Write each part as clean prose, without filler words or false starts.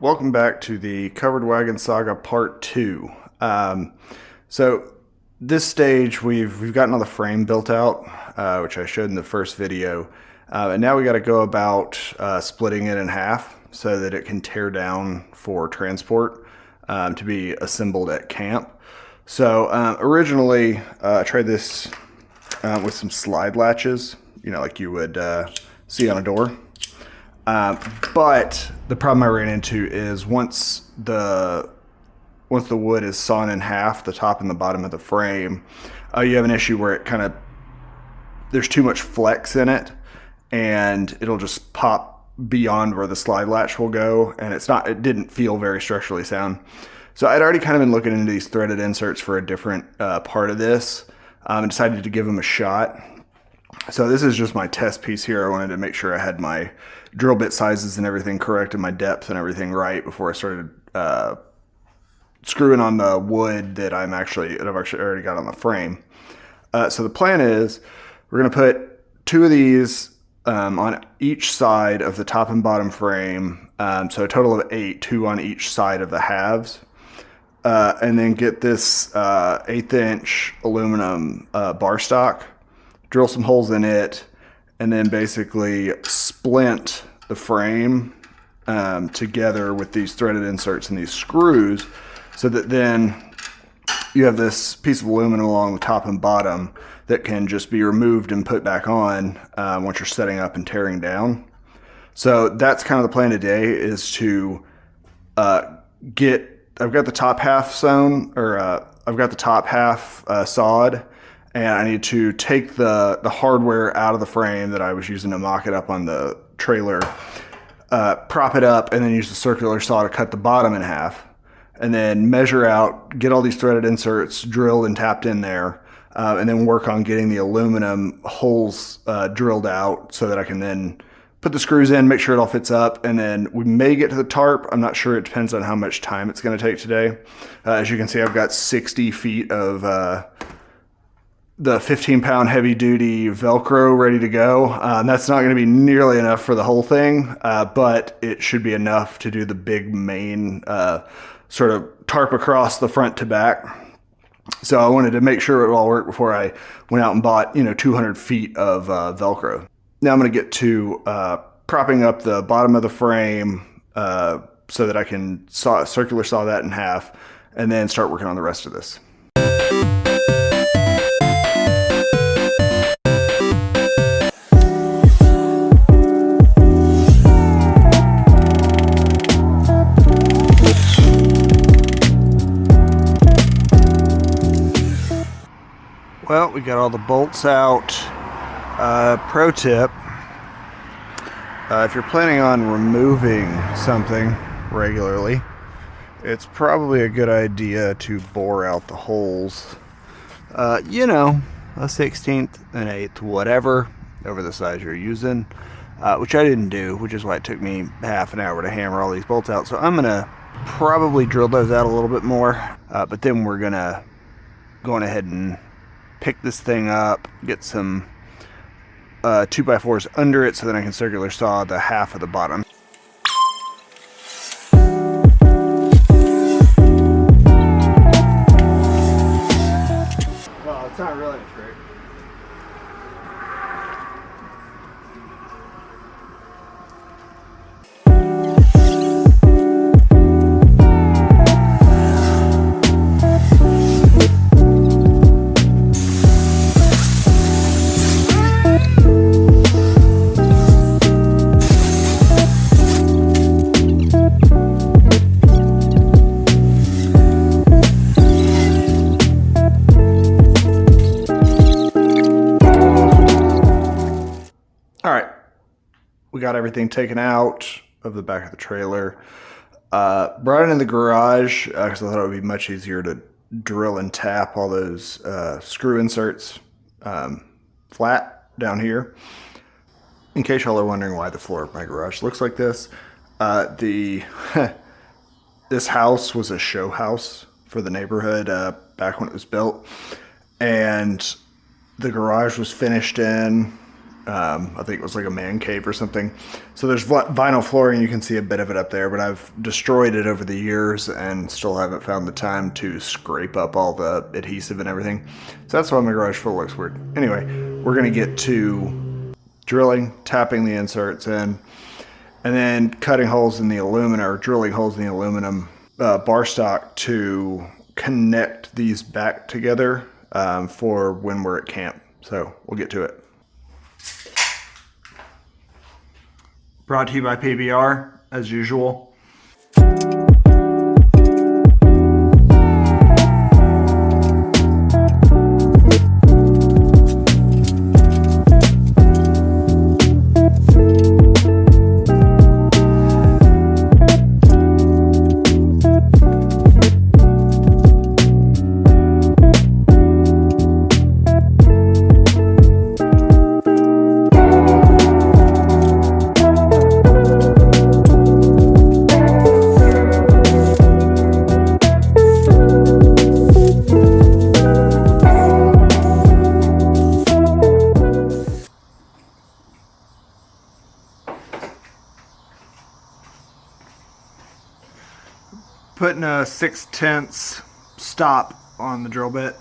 Welcome back to the Covered Wagon Saga Part 2. So this stage we've gotten all the frame built out, which I showed in the first video, and now we got to go about splitting it in half so that it can tear down for transport to be assembled at camp. So originally I tried this with some slide latches, like you would see on a door. But the problem I ran into is once the wood is sawn in half, the top and the bottom of the frame, you have an issue where there's too much flex in it, and it'll just pop beyond where the slide latch will go, and it didn't feel very structurally sound. So I'd already kind of been looking into these threaded inserts for a different part of this, and decided to give them a shot. So this is just my test piece here. I wanted to make sure I had my drill bit sizes and everything correct and my depth and everything right before I started screwing on the wood that I've actually already got on the frame. So the plan is we're going to put two of these on each side of the top and bottom frame. So a total of 8, 2 on each side of the halves. And then get this 1/8 inch aluminum bar stock, drill some holes in it, and then basically splint the frame together with these threaded inserts and these screws, so that then you have this piece of aluminum along the top and bottom that can just be removed and put back on once you're setting up and tearing down. So that's kind of the plan today, is to I've got the top half sewn, or I've got the top half sawed, and I need to take the hardware out of the frame that I was using to mock it up on the trailer, prop it up, and then use the circular saw to cut the bottom in half, and then measure out, get all these threaded inserts drilled and tapped in there, and then work on getting the aluminum holes drilled out so that I can then put the screws in, make sure it all fits up, and then we may get to the tarp. I'm not sure. It depends on how much time it's going to take today. As you can see, I've got 60 feet of the 15-pound heavy-duty Velcro ready to go. That's not going to be nearly enough for the whole thing, but it should be enough to do the big main sort of tarp across the front to back. So I wanted to make sure it would all work before I went out and bought 200 feet of Velcro. Now I'm going to get to propping up the bottom of the frame so that I can circular saw that in half, and then start working on the rest of this. Well, we got all the bolts out. Pro tip, if you're planning on removing something regularly, it's probably a good idea to bore out the holes, a 1/16, an 1/8, whatever, over the size you're using, which I didn't do, which is why it took me half an hour to hammer all these bolts out. So I'm going to probably drill those out a little bit more, but then we're going to go on ahead and pick this thing up, get some 2x4s under it so that I can circular saw the half of the bottom. Well, it's not really a trick. We got everything taken out of the back of the trailer. Brought it in the garage because I thought it would be much easier to drill and tap all those screw inserts flat down here. In case y'all are wondering why the floor of my garage looks like this, this house was a show house for the neighborhood back when it was built, and the garage was finished in I think it was like a man cave or something. So there's vinyl flooring. You can see a bit of it up there, but I've destroyed it over the years and still haven't found the time to scrape up all the adhesive and everything. So that's why my garage floor looks weird. Anyway, we're gonna get to drilling, tapping the inserts in, and then cutting holes in the aluminum, or drilling holes in the aluminum bar stock to connect these back together for when we're at camp. So we'll get to it. Brought to you by PBR, as usual. Putting a 6/10 stop on the drill bit.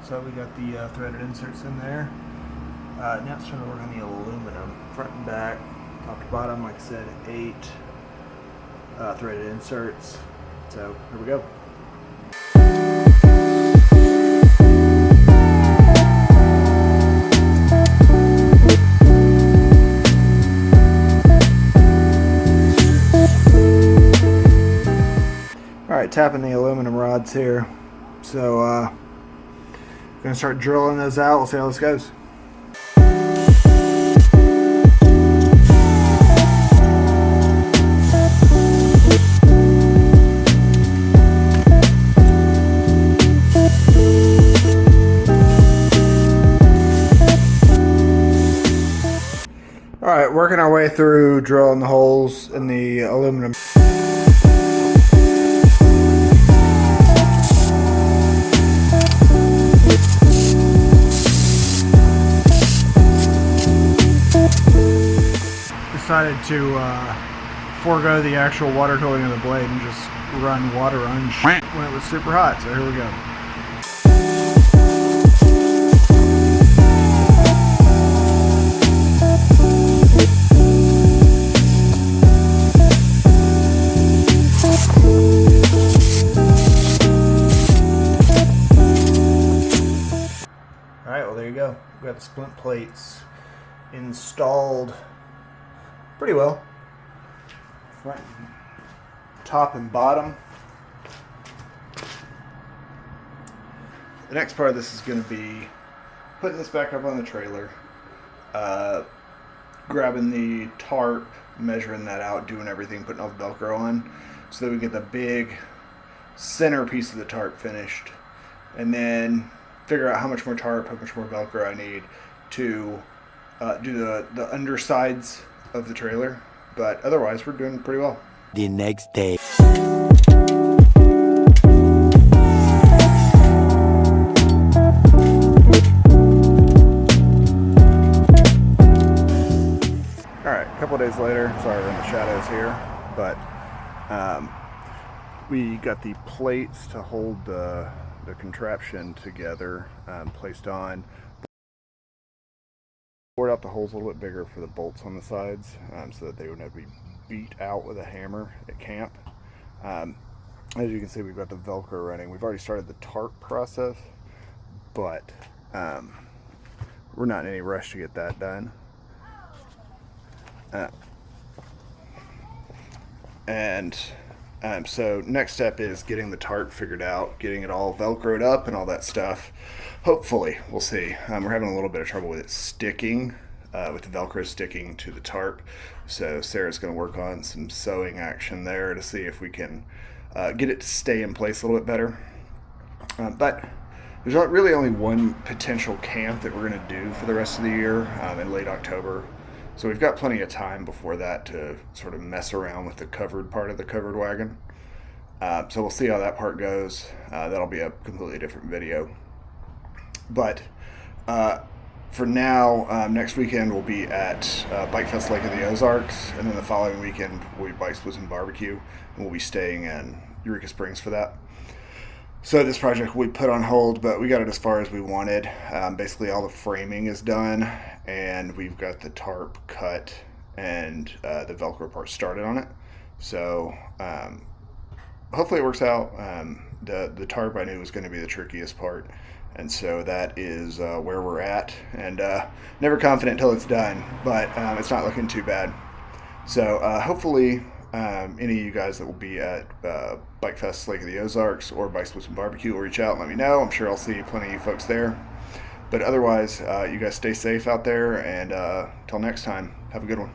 So we got the threaded inserts in there. Now it's trying to work on the aluminum, front and back, top to bottom. Like I said, 8 threaded inserts. So here we go. All right, tapping the aluminum rods here. So gonna start drilling those out. We'll see how this goes. All right, working our way through drilling the holes in the aluminum. Decided to forego the actual water cooling of the blade and just run water on when it was super hot. So here we go. All right, well there you go. We got the splint plates installed pretty well. Front, top and bottom. The next part of this is going to be putting this back up on the trailer, grabbing the tarp, measuring that out, doing everything, putting all the Velcro on, so that we get the big center piece of the tarp finished, and then figure out how much more tarp, how much more Velcro I need to do the undersides of the trailer. But otherwise we're doing pretty well. The next day. Alright, a couple of days later, sorry we're in the shadows here, but we got the plates to hold the contraption together placed on. Bored out the holes a little bit bigger for the bolts on the sides, so that they would not be beat out with a hammer at camp. Um, as you can see, we've got the Velcro running. We've already started the tarp process, but we're not in any rush to get that done. So next step is getting the tarp figured out, getting it all Velcroed up and all that stuff. Hopefully, we'll see. We're having a little bit of trouble with it sticking, with the Velcro sticking to the tarp. So Sarah's going to work on some sewing action there to see if we can get it to stay in place a little bit better. But there's not really only one potential camp that we're going to do for the rest of the year in late October. So we've got plenty of time before that to sort of mess around with the covered part of the covered wagon. So we'll see how that part goes. That'll be a completely different video. But for now, next weekend we'll be at Bike Fest Lake of the Ozarks, and then the following weekend we'll be Bike Splits and Barbecue, and we'll be staying in Eureka Springs for that. So this project we put on hold, but we got it as far as we wanted. Basically all the framing is done, and we've got the tarp cut and the Velcro part started on it. So hopefully it works out. The tarp I knew was going to be the trickiest part, and so that is where we're at. And never confident until it's done, but it's not looking too bad. So hopefully any of you guys that will be at Bike Fest Lake of the Ozarks or Bike Splits and Barbecue will reach out and let me know. I'm sure I'll see plenty of you folks there. But otherwise, you guys stay safe out there, and till next time, have a good one.